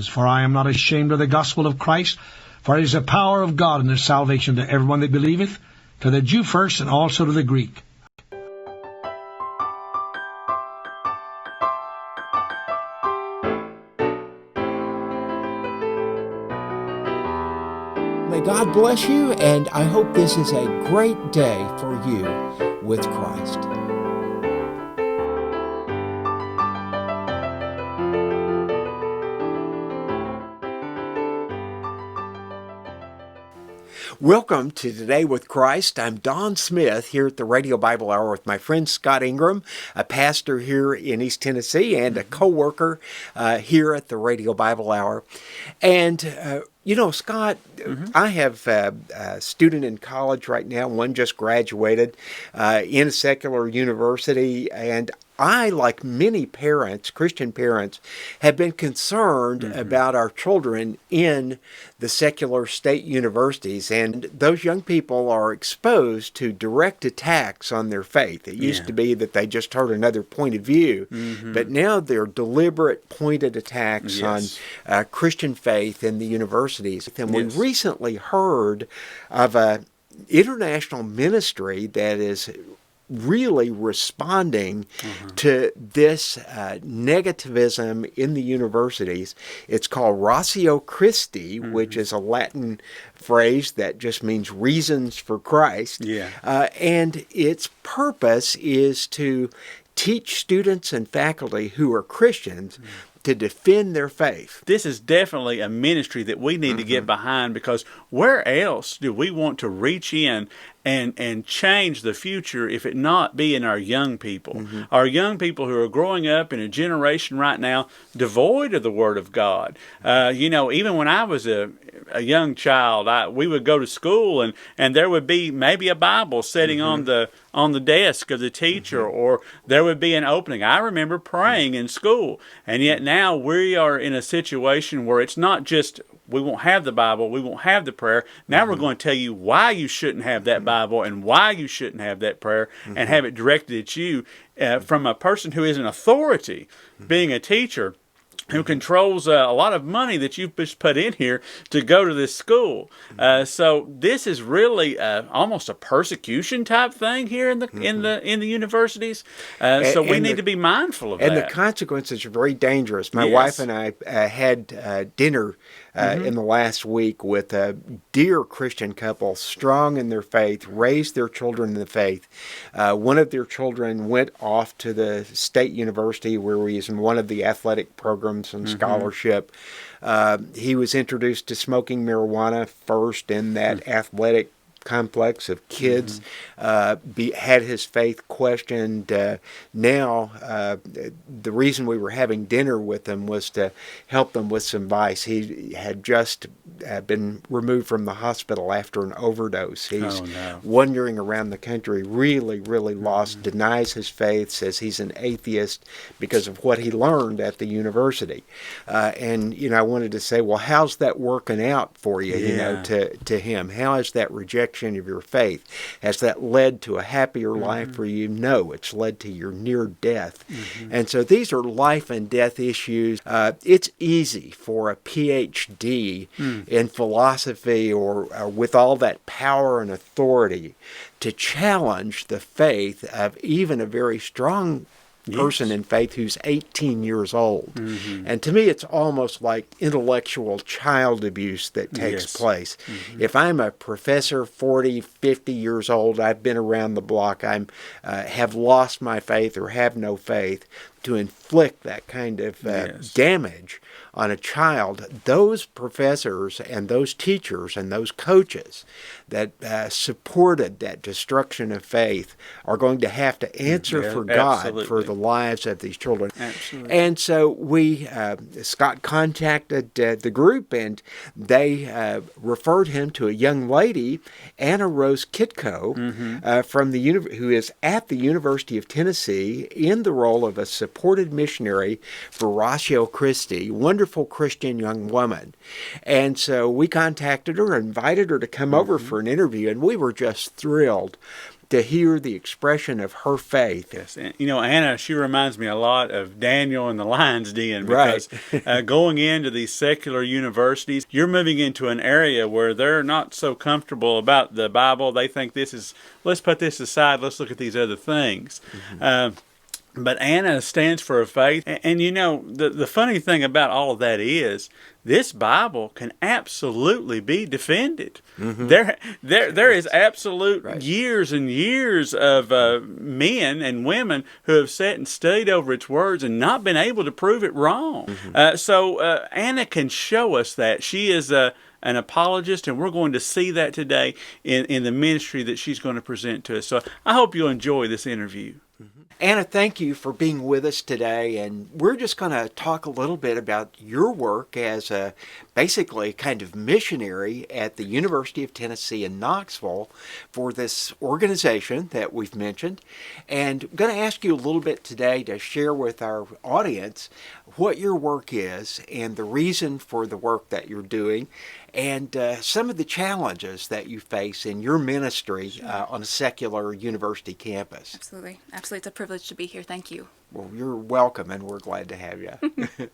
For I am not ashamed of the gospel of Christ, for it is the power of God and the salvation to everyone that believeth, to the Jew first, and also to the Greek. May God bless you, and I hope this is a great day for you with Christ. Welcome to Today with Christ. I'm Don Smith here at the Radio Bible Hour with my friend Scott Ingram, a pastor here in East Tennessee and a co-worker here at the Radio Bible Hour. And Scott, I have a student in college right now. One just graduated in a secular university, and I, like many parents, Christian parents, have been concerned about our children in the secular state universities. And those young people are exposed to direct attacks on their faith. It used to be that they just heard another point of view, but now they're deliberate, pointed attacks on Christian faith in the universities. And we recently heard of an international ministry that is really responding to this negativism in the universities. It's called Ratio Christi, which is a Latin phrase that just means reasons for Christ. And its purpose is to teach students and faculty who are Christians to defend their faith. This is definitely a ministry that we need to get behind, because where else do we want to reach in and change the future if it not be in our young people? Our young people who are growing up in a generation right now devoid of the Word of God. Even when I was a young child, we would go to school and there would be maybe a Bible sitting on the desk of the teacher, or there would be an opening. I remember praying in school, and yet now we are in a situation where it's not just we won't have the Bible, we won't have the prayer. Now we're going to tell you why you shouldn't have that Bible and why you shouldn't have that prayer, and have it directed at you from a person who is an authority, being a teacher, who controls a lot of money that you've just put in here to go to this school. So this is really almost a persecution type thing here in the universities. So we need to be mindful of that. And the consequences are very dangerous. My wife and I had dinner in the last week with a dear Christian couple, strong in their faith, raised their children in the faith. One of their children went off to the state university where he is in one of the athletic programs and scholarship. He was introduced to smoking marijuana first in that athletic complex of kids, had his faith questioned. Now, the reason we were having dinner with him was to help them with some advice. He had just been removed from the hospital after an overdose. He's wandering around the country, really, really lost, denies his faith, says he's an atheist because of what he learned at the university. And I wanted to say, well, how's that working out for you, to him? How is that rejection of your faith? Has that led to a happier life for you? No, it's led to your near death. And so these are life and death issues. It's easy for a PhD in philosophy or with all that power and authority to challenge the faith of even a very strong person in faith who's 18 years old. And to me, it's almost like intellectual child abuse that takes place. If I'm a professor, 40, 50 years old, I've been around the block, I have lost my faith or have no faith, to inflict that kind of damage on a child, those professors and those teachers and those coaches that supported that destruction of faith are going to have to answer for God for the lives of these children. And so Scott contacted the group, and they referred him to a young lady, Anna Kitko, who is at the University of Tennessee in the role of a supported missionary for Ratio Christi, wonderful Christian young woman. And so we contacted her, invited her to come over for an interview, and we were just thrilled to hear the expression of her faith. Yes, and Anna, she reminds me a lot of Daniel in the lion's den, because going into these secular universities, you're moving into an area where they're not so comfortable about the Bible. They think let's put this aside, let's look at these other things. But Anna stands for a faith. And the funny thing about all of that is, this Bible can absolutely be defended. There is absolute years and years of men and women who have sat and studied over its words and not been able to prove it wrong. So Anna can show us that. She is an apologist, and we're going to see that today in the ministry that she's going to present to us. So I hope you'll enjoy this interview. Anna, thank you for being with us today, and we're just going to talk a little bit about your work as a basically kind of missionary at the University of Tennessee in Knoxville for this organization that we've mentioned. And I'm going to ask you a little bit today to share with our audience what your work is and the reason for the work that you're doing, and some of the challenges that you face in your ministry on a secular university campus. Absolutely. It's a privilege to be here. Thank you. Well, you're welcome, and we're glad to have you.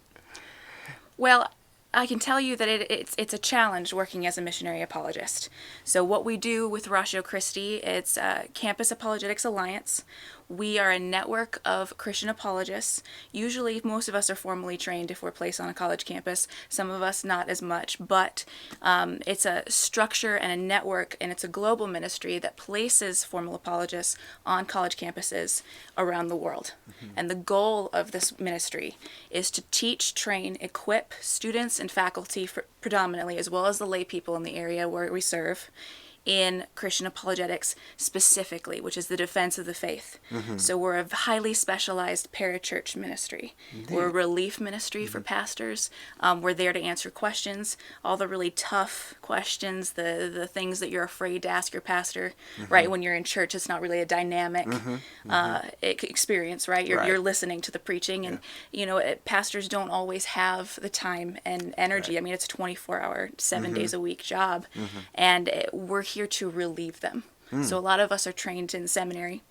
Well, I can tell you that it's a challenge working as a missionary apologist. So what we do with Ratio Christi, it's Campus Apologetics Alliance. We are a network of Christian apologists. Usually, most of us are formally trained if we're placed on a college campus. Some of us not as much, but it's a structure and a network, and it's a global ministry that places formal apologists on college campuses around the world. And the goal of this ministry is to teach, train, equip students and faculty predominantly, as well as the lay people in the area where we serve, in Christian apologetics specifically, which is the defense of the faith. So we're a highly specialized parachurch ministry. We're a relief ministry for pastors. We're there to answer questions, all the really tough questions, the things that you're afraid to ask your pastor, right? When you're in church, it's not really a dynamic experience, right? You're listening to the preaching, and pastors don't always have the time and energy. I mean, it's a 24-hour, 7 days a week job, and we're here to relieve them. So a lot of us are trained in seminary,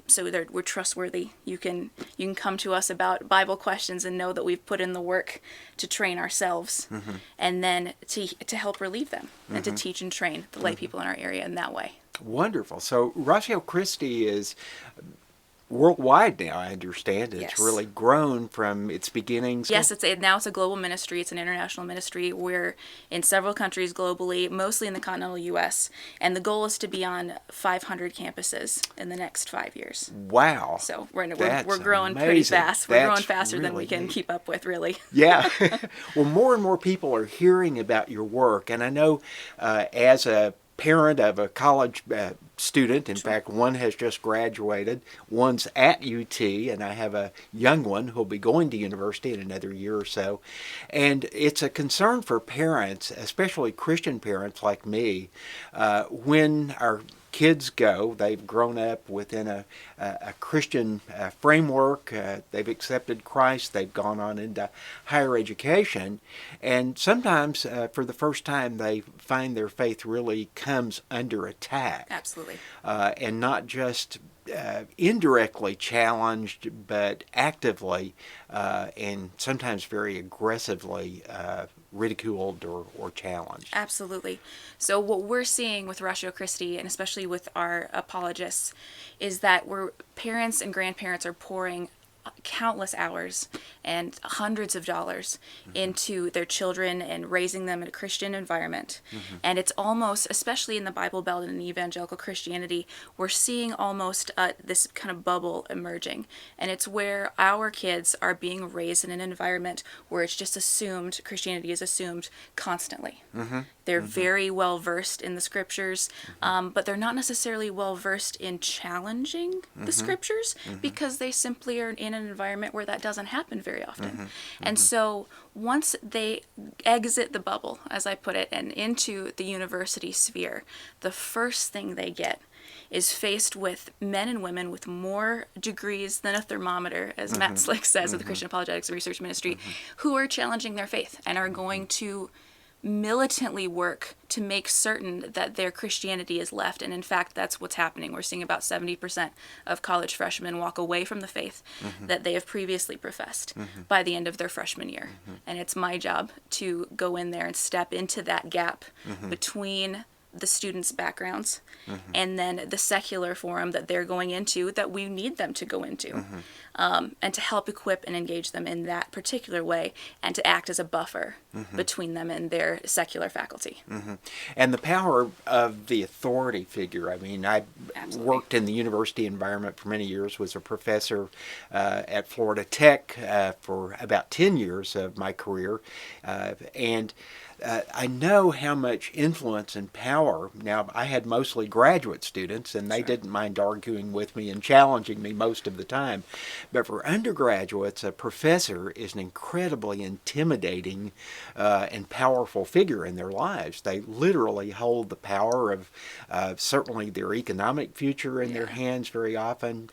so we're trustworthy. You can come to us about Bible questions and know that we've put in the work to train ourselves, and then to help relieve them and to teach and train the lay people in our area in that way. Wonderful. So Ratio Christi is worldwide now, I understand. It's Yes. really grown from its beginnings. Yes, now it's a global ministry. It's an international ministry. We're in several countries globally, mostly in the continental U.S., and the goal is to be on 500 campuses in the next 5 years. Wow. So we're That's growing pretty amazing. fast. We're growing That's faster than really we can neat. keep up with, really. Yeah. Well, more and more people are hearing about your work, and I know as a parent of a college student, in fact, one has just graduated, one's at UT, and I have a young one who'll be going to university in another year or so. And it's a concern for parents, especially Christian parents like me, when our kids go, they've grown up within a Christian framework, they've accepted Christ, they've gone on into higher education, and sometimes for the first time they find their faith really comes under attack. Absolutely. And not just indirectly challenged, but actively and sometimes very aggressively ridiculed or challenged. Absolutely. So what we're seeing with Ratio Christi, and especially with our apologists, is that parents and grandparents are pouring countless hours and hundreds of dollars into their children and raising them in a Christian environment. And it's almost, especially in the Bible Belt and in evangelical Christianity, we're seeing almost this kind of bubble emerging. And it's where our kids are being raised in an environment where it's just assumed, Christianity is assumed constantly. They're very well versed in the scriptures, but they're not necessarily well versed in challenging the scriptures because they simply are in an environment where that doesn't happen very often. And so once they exit the bubble, as I put it, and into the university sphere, the first thing they get is faced with men and women with more degrees than a thermometer, as Matt Slick says of the Christian Apologetics Research Ministry, who are challenging their faith and are going to militantly work to make certain that their Christianity is left. And in fact, that's what's happening. We're seeing about 70% of college freshmen walk away from the faith that they have previously professed by the end of their freshman year. And it's my job to go in there and step into that gap between the students' backgrounds and then the secular forum that they're going into that we need them to go into, and to help equip and engage them in that particular way, and to act as a buffer between them and their secular faculty. And the power of the authority figure. I mean, I Absolutely. worked in the university environment for many years, was a professor at Florida Tech for about 10 years of my career, and I know how much influence and power. Now, I had mostly graduate students, and they didn't mind arguing with me and challenging me most of the time. But for undergraduates, a professor is an incredibly intimidating and powerful figure in their lives. They literally hold the power of certainly their economic future in their hands very often.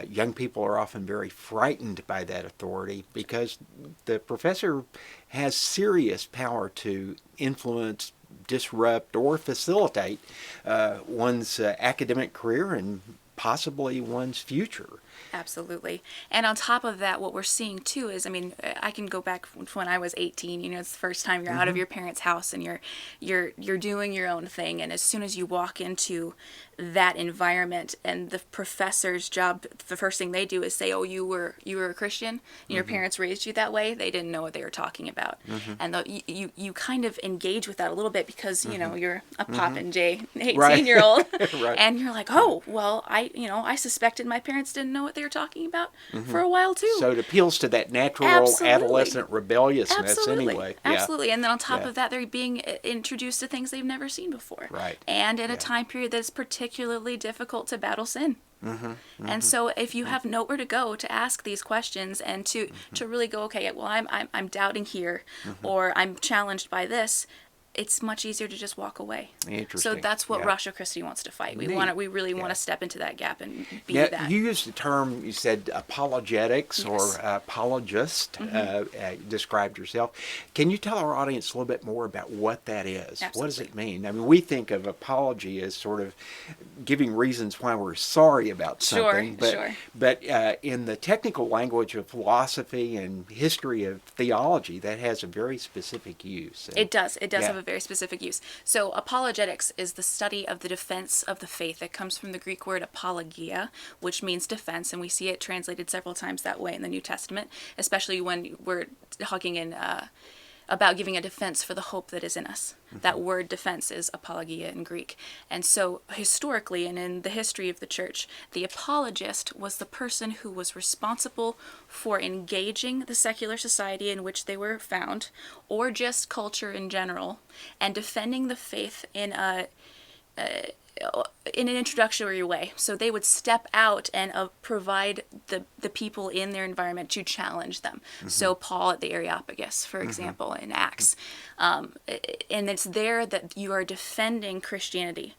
Young people are often very frightened by that authority because the professor has serious power to influence, disrupt, or facilitate one's academic career and possibly one's future. Absolutely. And on top of that, what we're seeing too is, I mean, I can go back when I was 18, you know, it's the first time you're out of your parents' house and you're doing your own thing. And as soon as you walk into that environment and the professor's job, the first thing they do is say, oh, you were a Christian and your parents raised you that way. They didn't know what they were talking about. And you kind of engage with that a little bit because, you know, you're a Popinjay 18-year-old Right. and you're like, oh, well, I suspected my parents didn't know what they were talking about for a while too. So it appeals to that natural Absolutely. adolescent rebelliousness Absolutely. anyway. Absolutely. And then on top Yeah. of that, they're being introduced to things they've never seen before. Right. And in a time period that's particularly difficult to battle sin. And so if you have nowhere to go to ask these questions and to really go, okay, well, I'm doubting here or I'm challenged by this, it's much easier to just walk away. Interesting. So that's what Yeah. Ratio Christi wants to fight. We Neat. We really want Yeah. to step into that gap and be Now, that. you used the term, you said apologetics or Yes. apologist, described yourself. Can you tell our audience a little bit more about what that is? What does it mean? I mean, we think of apology as sort of giving reasons why we're sorry about something. But in the technical language of philosophy and history of theology, that has a very specific use. It does. It does Yeah. have a very specific use. So apologetics is the study of the defense of the faith. It comes from the Greek word apologia, which means defense, and we see it translated several times that way in the New Testament, especially when we're talking in about giving a defense for the hope that is in us. That word defense is apologia in Greek. And so historically and in the history of the church, the apologist was the person who was responsible for engaging the secular society in which they were found, or just culture in general, and defending the faith in an introductory way. So they would step out and provide the people in their environment to challenge them. So Paul at the Areopagus, for example, in Acts. And it's there that you are defending Christianity.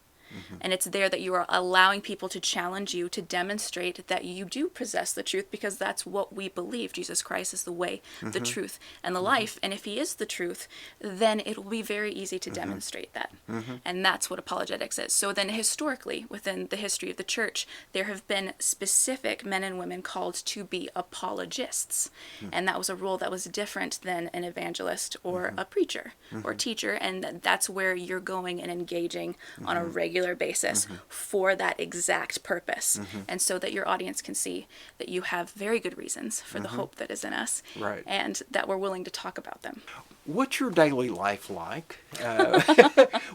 And it's there that you are allowing people to challenge you to demonstrate that you do possess the truth, because that's what we believe. Jesus Christ is the way, the truth, and the life. And if he is the truth, then it will be very easy to demonstrate that. And that's what apologetics is. So then historically, within the history of the church, there have been specific men and women called to be apologists. And that was a role that was different than an evangelist or a preacher or teacher. And that's where you're going and engaging on a regular basis for that exact purpose, and so that your audience can see that you have very good reasons for the hope that is in us, Right. and that we're willing to talk about them. What's your daily life like?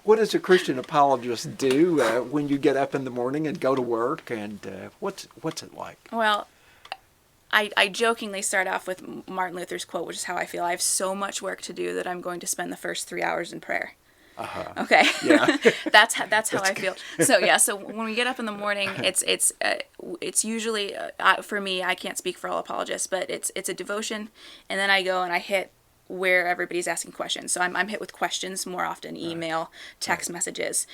What does a Christian apologist do when you get up in the morning and go to work? And what's it like? Well, I jokingly start off with Martin Luther's quote, which is how I feel. I have so much work to do that I'm going to spend the first 3 hours in prayer. Okay. Yeah. That's how I feel. So when we get up in the morning, it's usually for me, I can't speak for all apologists, but it's a devotion, and then I go and I hit where everybody's asking questions. So I'm hit with questions more often, email, text messages.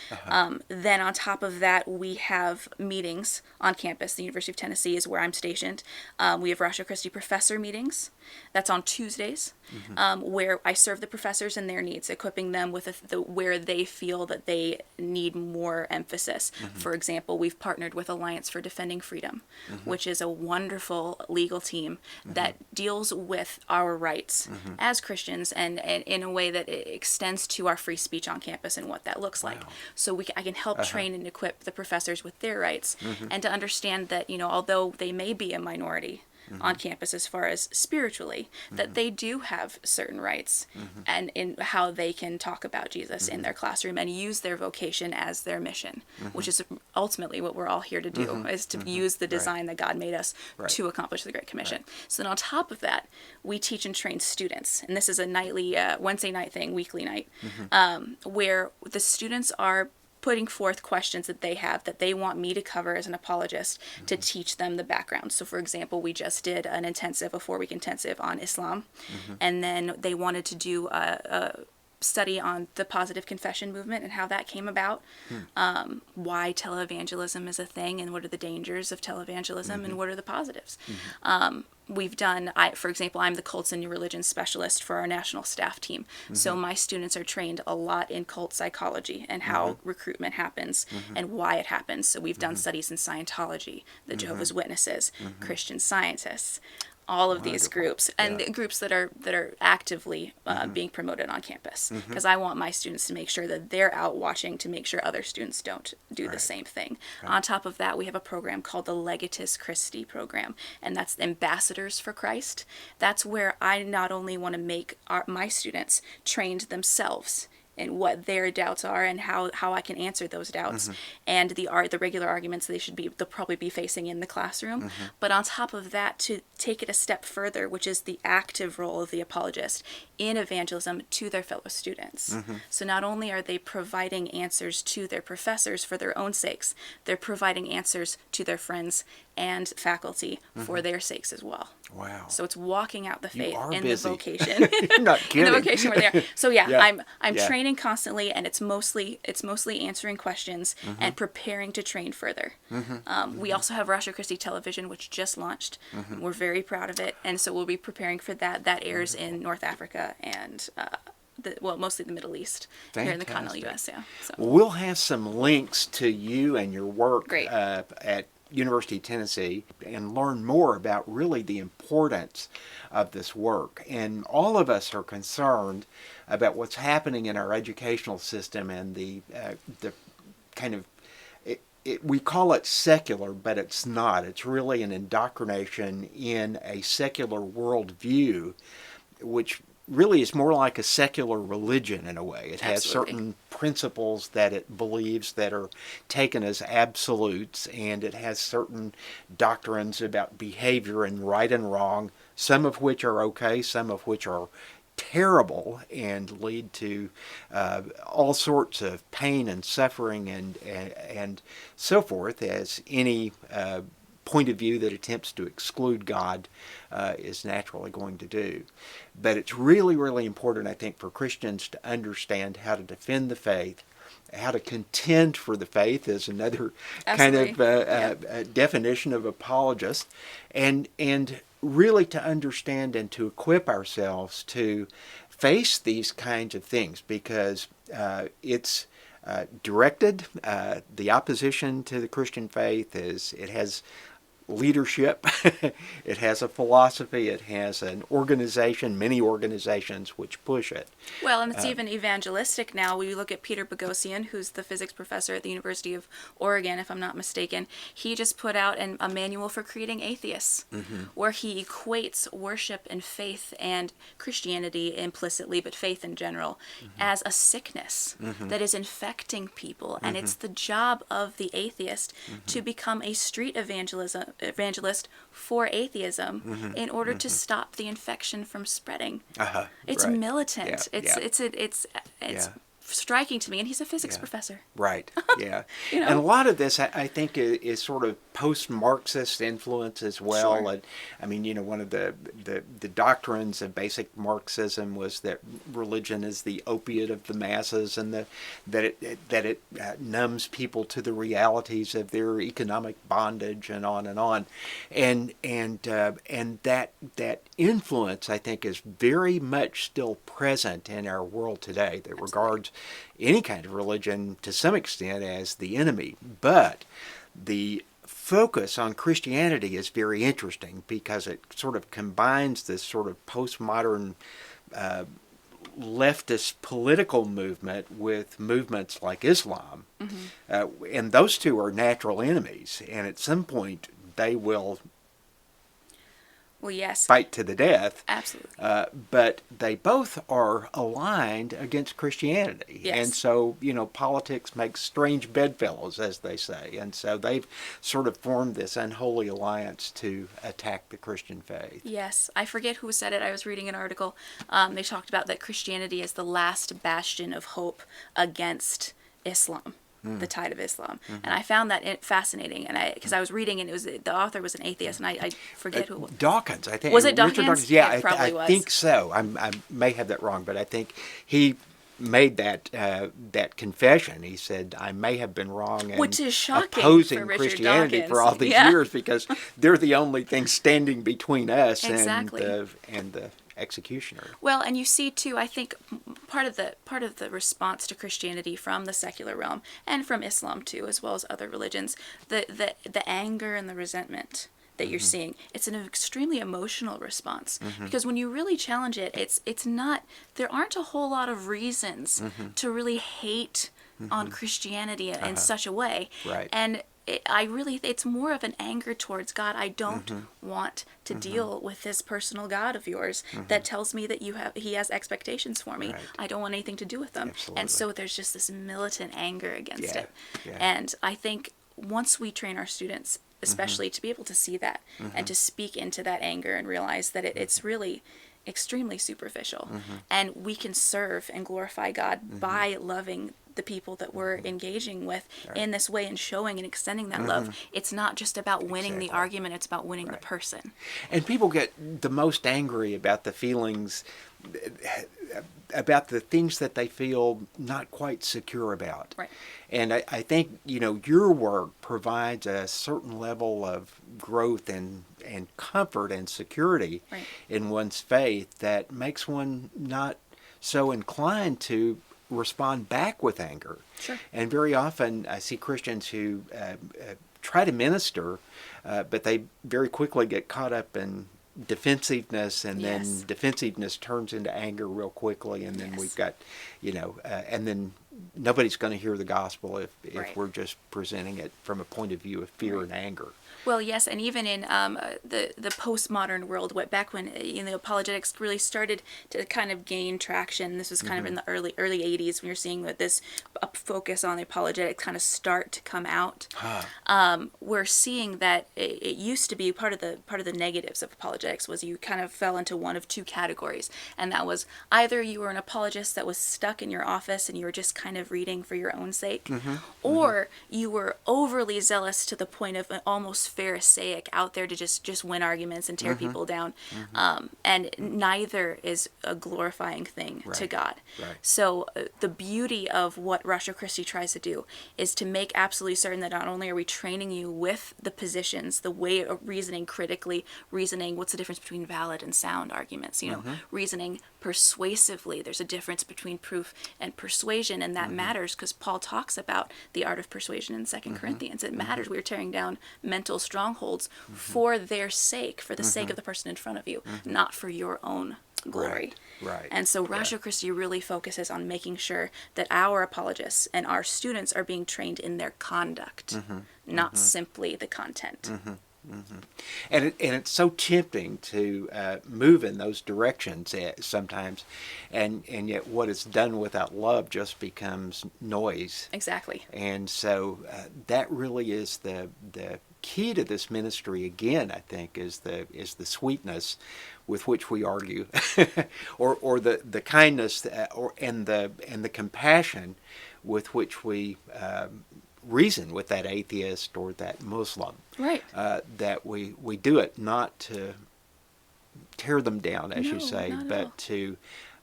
Then on top of that, we have meetings on campus. The University of Tennessee is where I'm stationed. We have Ratio Christi professor meetings. That's on Tuesdays, where I serve the professors and their needs, equipping them with where they feel that they need more emphasis. For example, we've partnered with Alliance for Defending Freedom, which is a wonderful legal team that deals with our rights as Christians and in a way that it extends to our free speech on campus and what that looks like. So I can help train and equip the professors with their rights and to understand that, although they may be a minority on campus as far as spiritually, that they do have certain rights and in how they can talk about Jesus in their classroom and use their vocation as their mission, which is ultimately what we're all here to do, is to use the design that God made us to accomplish the Great Commission. So then on top of that, we teach and train students, and this is a nightly, Wednesday night thing, weekly night, where the students are putting forth questions that they have that they want me to cover as an apologist to teach them the background. So for example, we just did a 4-week intensive on Islam, and then they wanted to do a study on the positive confession movement and how that came about, why televangelism is a thing and what are the dangers of televangelism and what are the positives. We've done, for example, I'm the cults and new religion specialist for our national staff team. So my students are trained a lot in cult psychology and how recruitment happens and why it happens. So we've done studies in Scientology, the Jehovah's Witnesses, Christian Scientists, all of these groups and groups that are actively being promoted on campus, because I want my students to make sure that they're out watching to make sure other students don't do the same thing. On top of that, we have a program called the Legatus Christi program, and that's Ambassadors for Christ. That's where I not only want to make my students trained themselves and what their doubts are and how I can answer those doubts and the regular arguments they'll probably be facing in the classroom. But on top of that, to take it a step further, which is the active role of the apologist in evangelism to their fellow students. So not only are they providing answers to their professors for their own sakes, they're providing answers to their friends and faculty for their sakes as well. Wow. So it's walking out the faith in busy. the vocation. You're not kidding. In the vocation we're there. So I'm training constantly, and it's mostly answering questions and preparing to train further. We also have Ratio Christi Television, which just launched. We're very proud of it, and so we'll be preparing for that. That airs in North Africa and mostly the Middle East. Fantastic. Here in the continental U.S. Yeah. So. We'll have some links to you and your work Great. At University of Tennessee and learn more about really the importance of this work. And all of us are concerned about what's happening in our educational system and the kind of, we call it secular, but it's not. It's really an indoctrination in a secular worldview, which really is more like a secular religion in a way. It has certain principles that it believes that are taken as absolutes, and it has certain doctrines about behavior and right and wrong, some of which are okay, some of which are terrible and lead to all sorts of pain and suffering and so forth, as any point of view that attempts to exclude God is naturally going to do. But it's really, really important, I think, for Christians to understand how to defend the faith, how to contend for the faith is another kind of definition of apologist, and really to understand and to equip ourselves to face these kinds of things, because it's directed. The opposition to the Christian faith it has leadership, it has a philosophy, it has an organization, many organizations which push it. Well, and it's even evangelistic now. We look at Peter Boghossian, who's the physics professor at the University of Oregon, if I'm not mistaken. He just put out a manual for creating atheists, where he equates worship and faith and Christianity implicitly, but faith in general, as a sickness that is infecting people. And it's the job of the atheist to become a street evangelist for atheism in order to stop the infection from spreading. It's militant. It's striking to me, and he's a physics professor. Right. Yeah. And a lot of this, I think, is sort of post-Marxist influence as well. Sure. And I mean, one of the doctrines of basic Marxism was that religion is the opiate of the masses, and that it numbs people to the realities of their economic bondage, and on and on. And that influence, I think, is very much still present in our world today, that regards any kind of religion to some extent as the enemy. But the focus on Christianity is very interesting, because it sort of combines this sort of postmodern leftist political movement with movements like Islam. And those two are natural enemies, and at some point they will Well, yes. fight to the death. Absolutely. But they both are aligned against Christianity. Yes. And so, politics makes strange bedfellows, as they say. And so they've sort of formed this unholy alliance to attack the Christian faith. Yes. I forget who said it. I was reading an article. They talked about that Christianity is the last bastion of hope against Islam. The tide of Islam. And I found that fascinating, and because I was reading, and the author was an atheist, and I forget who it was. Dawkins, I think. Was it Richard Dawkins? Yeah, It probably was. I think so. I may have that wrong, but I think he made that confession. He said, I may have been wrong in Which is shocking opposing for Richard Christianity Dawkins. for all these Yeah. years, because they're the only thing standing between us Exactly. and the executioner. Well, and you see too, I think part of the response to Christianity from the secular realm, and from Islam too, as well as other religions, the anger and the resentment that you're seeing, it's an extremely emotional response, because when you really challenge it, it's not, there aren't a whole lot of reasons to really hate on Christianity in such a way. Right. And it's more of an anger towards God. I don't want to deal with this personal God of yours that tells me that he has expectations for me. Right. I don't want anything to do with them. Absolutely. And so there's just this militant anger against Yeah. it. Yeah. And I think once we train our students, especially to be able to see that and to speak into that anger and realize that it's really extremely superficial, and we can serve and glorify God by loving the people that we're engaging with in this way, and showing and extending that love. It's not just about winning the argument, it's about winning the person. And people get the most angry about the feelings, about the things that they feel not quite secure about. Right. And I think, your work provides a certain level of growth and comfort and security in one's faith that makes one not so inclined to respond back with anger. Sure. And very often I see Christians who try to minister, but they very quickly get caught up in defensiveness, and then defensiveness turns into anger real quickly, and then we've got, and then nobody's going to hear the gospel if we're just presenting it from a point of view of fear and anger. Well, yes, and even in the postmodern world, back when apologetics really started to kind of gain traction, this was kind of in the early 80s, when you're seeing that this focus on the apologetics kind of start to come out. We're seeing that it used to be part of the negatives of apologetics was you kind of fell into one of two categories, and that was either you were an apologist that was stuck in your office and you were just kind of reading for your own sake, or you were overly zealous to the point of almost Pharisaic, out there to just win arguments and tear people down, and neither is a glorifying thing to God. Right. So the beauty of what Ratio Christi tries to do is to make absolutely certain that not only are we training you with the positions, the way of reasoning critically, reasoning what's the difference between valid and sound arguments, reasoning persuasively. There's a difference between proof and persuasion, and that matters because Paul talks about the art of persuasion in 2 Corinthians. It matters. We're tearing down mental strongholds for their sake, for the sake of the person in front of you, not for your own glory. Right. And so Ratio Christi really focuses on making sure that our apologists and our students are being trained in their conduct, not simply the content. And it's so tempting to move in those directions sometimes, and yet what is done without love just becomes noise. Exactly. And so that really is the key to this ministry. Again, I think is the sweetness with which we argue, or the kindness and the compassion with which we reason with that atheist or that Muslim. Right. That we do it not to tear them down, as you say, not at all. but to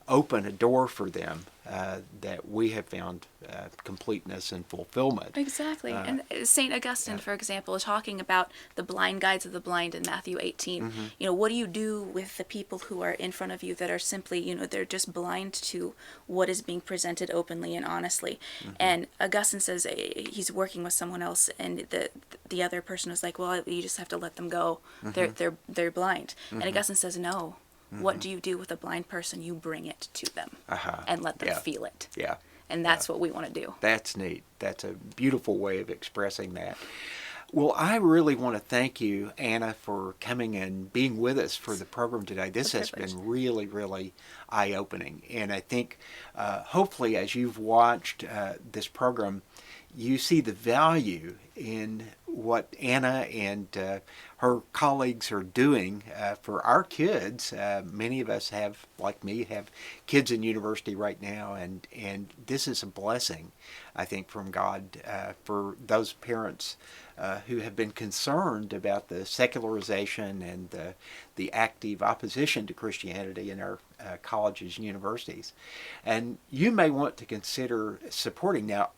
open a door for them that we have found completeness and fulfillment. Exactly. And St. Augustine, for example, is talking about the blind guides of the blind in Matthew 18. You know, what do you do with the people who are in front of you that are simply, you know, they're just blind to what is being presented openly and honestly? And Augustine says he's working with someone else, and the other person was like, well, you just have to let them go. They're blind. And Augustine says, no. What do you do with a blind person? You bring it to them and let them feel it. Yeah. And that's what we want to do. That's neat. That's a beautiful way of expressing that. Well, I really want to thank you, Anna, for coming and being with us for the program today. This has been really, really eye-opening. And I think hopefully as you've watched this program, you see the value in what Anna and her colleagues are doing for our kids. Many of us have, like me, have kids in university right now, and this is a blessing, I think, from God for those parents who have been concerned about the secularization and the active opposition to Christianity in our colleges and universities. And you may want to consider supporting. Now,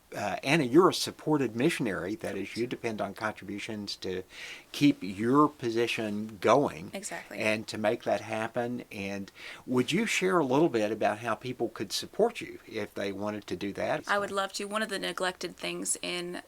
Anna, you're a supported missionary. That is, you depend on contributions to keep your position going. Exactly. And to make that happen. And would you share a little bit about how people could support you if they wanted to do that? I would love to. One of the neglected things in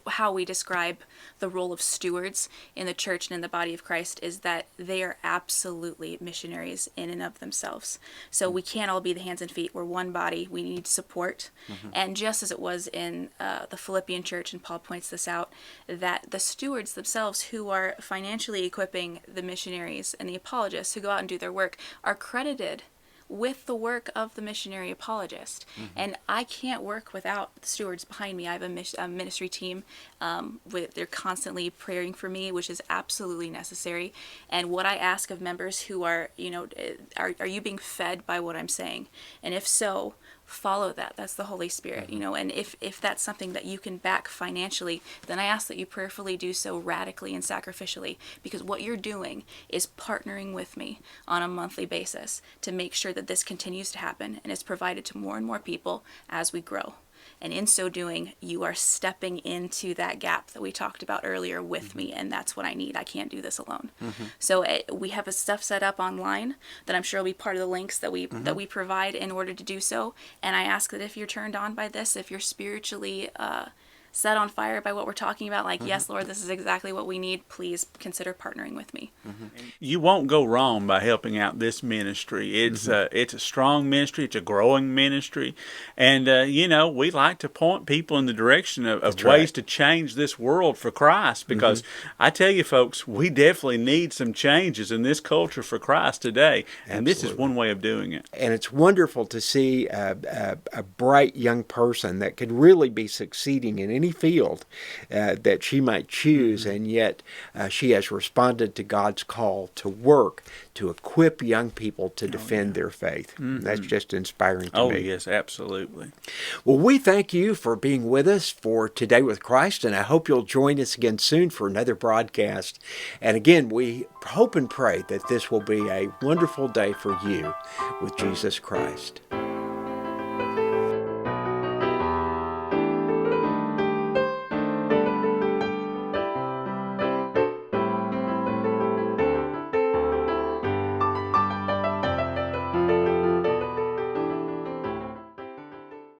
how we describe the role of stewards in the church and in the body of Christ is that they are absolutely missionaries in and of themselves. So we can't all be the hands and feet. We're one body. We need support. And just as it was in the Philippian church, and Paul points this out, that the stewards themselves who are financially equipping the missionaries and the apologists who go out and do their work are credited with the work of the missionary apologist. And I can't work without the stewards behind me. I have a ministry team. They're constantly praying for me, which is absolutely necessary. And what I ask of members who are, you know, are you being fed by what I'm saying? And if so, follow that. That's the Holy Spirit, you know. And if that's something that you can back financially, then I ask that you prayerfully do so radically and sacrificially, because what you're doing is partnering with me on a monthly basis to make sure that this continues to happen and is provided to more and more people as we grow. And in so doing, you are stepping into that gap that we talked about earlier with me, and that's what I need. I can't do this alone. So we have a stuff set up online that I'm sure will be part of the links that we provide in order to do so. And I ask that if you're turned on by this, if you're spiritually set on fire by what we're talking about, like, yes, Lord, this is exactly what we need, please consider partnering with me. You won't go wrong by helping out this ministry. It's a strong ministry. It's a growing ministry. And, you know, we like to point people in the direction of ways to change this world for Christ, because I tell you, folks, we definitely need some changes in this culture for Christ today. And this is one way of doing it. And it's wonderful to see a bright young person that could really be succeeding in any field that she might choose, and yet she has responded to God's call to work to equip young people to defend their faith. That's just inspiring to me. Oh, yes, absolutely. Well, we thank you for being with us for Today with Christ, and I hope you'll join us again soon for another broadcast. And again, we hope and pray that this will be a wonderful day for you with Jesus Christ.